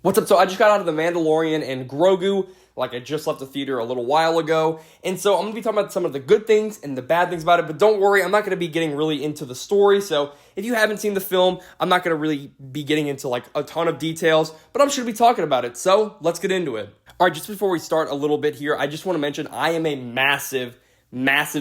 What's up? So I just got out of The Mandalorian and Grogu, like I just left the theater a little while ago. And so I'm going to be talking about some of the good things and the bad things about it. But don't worry, I'm not going to be getting really into the story. So if you haven't seen the film, I'm not going to really be getting into like a ton of details. But I'm just going to be talking about it. So let's get into it. All right, just before we start a little bit here, I just want to mention I am a massive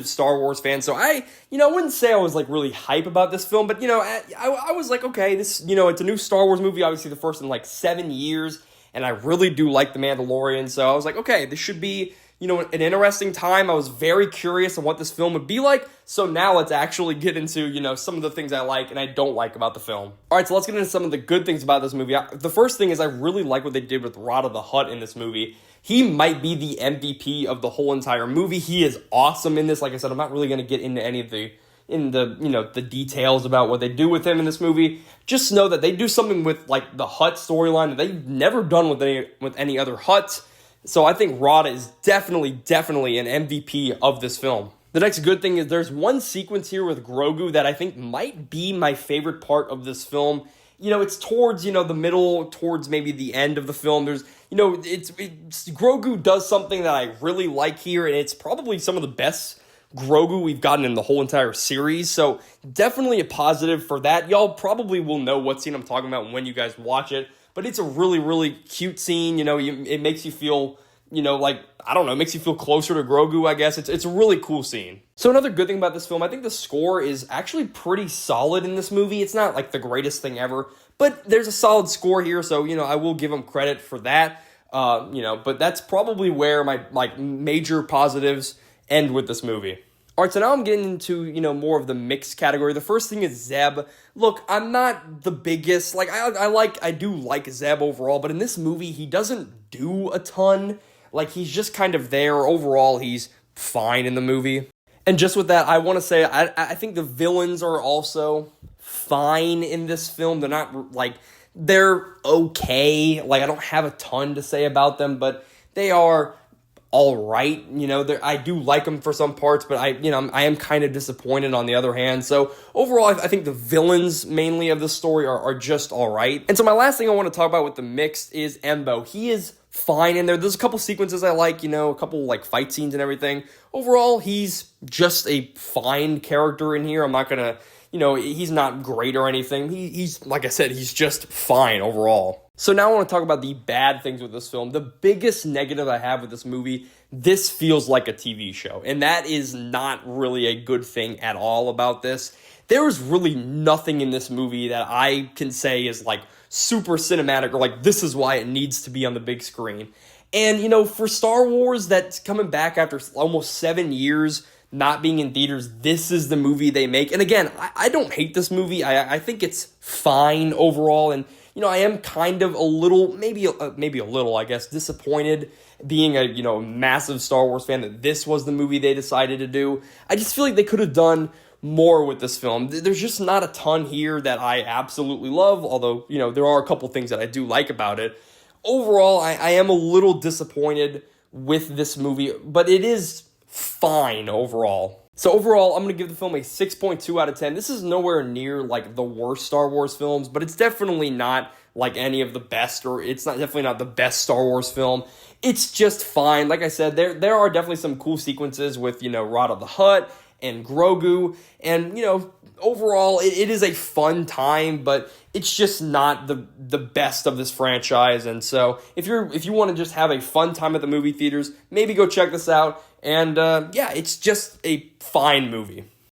Star Wars fan. So I wouldn't say I was like really hype about this film, but I was like, okay, this, it's a new Star Wars movie, obviously the first in like 7 years, and I really do like The Mandalorian. So I was like, okay, this should be, an interesting time. I was very curious on what this film would be like. So now let's actually get into, some of the things I like and I don't like about the film. All right, so let's get into some of the good things about this movie. The first thing is I really like what they did with Rada the Hutt in this movie. He might be the MVP of the whole entire movie. He is awesome in this. Like I said, I'm not really going to get into any of the details about what they do with him in this movie. Just know that they do something with like the Hutt storyline that they've never done with any other Hutt. So I think Rada is definitely an MVP of this film. The next good thing is there's one sequence here with Grogu that I think might be my favorite part of this film. It's towards, the middle, towards maybe the end of the film. There's, Grogu does something that I really like here, and it's probably some of the best Grogu we've gotten in the whole entire series. So definitely a positive for that. Y'all probably will know what scene I'm talking about when you guys watch it, but it's a really cute scene. It makes you feel, it makes you feel closer to Grogu, I guess. It's a really cool scene. So another good thing about this film, I think the score is actually pretty solid in this movie. It's not like the greatest thing ever, but there's a solid score here, so, I will give them credit for that. But that's probably where my, major positives end with this movie. All right, so now I'm getting into, more of the mixed category. The first thing is Zeb. Look, I'm not the biggest, I do like Zeb overall, but in this movie, he doesn't do a ton. He's just kind of there. Overall, he's fine in the movie. And just with that, I want to say, I think the villains are also fine in this film. They're not, they're okay. I don't have a ton to say about them, but they are all right. I do like them for some parts, but I am kind of disappointed on the other hand. So overall, I think the villains mainly of the story are just all right. And so my last thing I want to talk about with the mixed is Embo. He is fine in there. There's a couple sequences I like, a couple fight scenes and everything. Overall, he's just a fine character in here. I'm not gonna, he's not great or anything. He's like I said, he's just fine overall. So now I want to talk about the bad things with this film. The biggest negative I have with this movie, this feels like a TV show. And that is not really a good thing at all about this. There is really nothing in this movie that I can say is super cinematic or this is why it needs to be on the big screen. And, for Star Wars that's coming back after almost 7 years not being in theaters, this is the movie they make. And again, I don't hate this movie. I think it's fine overall. And, I am kind of a little, maybe a little, I guess, disappointed being a, massive Star Wars fan that this was the movie they decided to do. I just feel like they could have done more with this film. There's just not a ton here that I absolutely love, although, there are a couple things that I do like about it. Overall, I am a little disappointed with this movie, but it is fine overall. So overall, I'm going to give the film a 6.2 out of 10. This is nowhere near the worst Star Wars films, but it's definitely not any of the best, or it's definitely not the best Star Wars film. It's just fine. Like I said, there are definitely some cool sequences with, Rada the Hutt and Grogu, and, overall, it is a fun time, but it's just not the best of this franchise. And so if you want to just have a fun time at the movie theaters, maybe go check this out. And it's just a fine movie.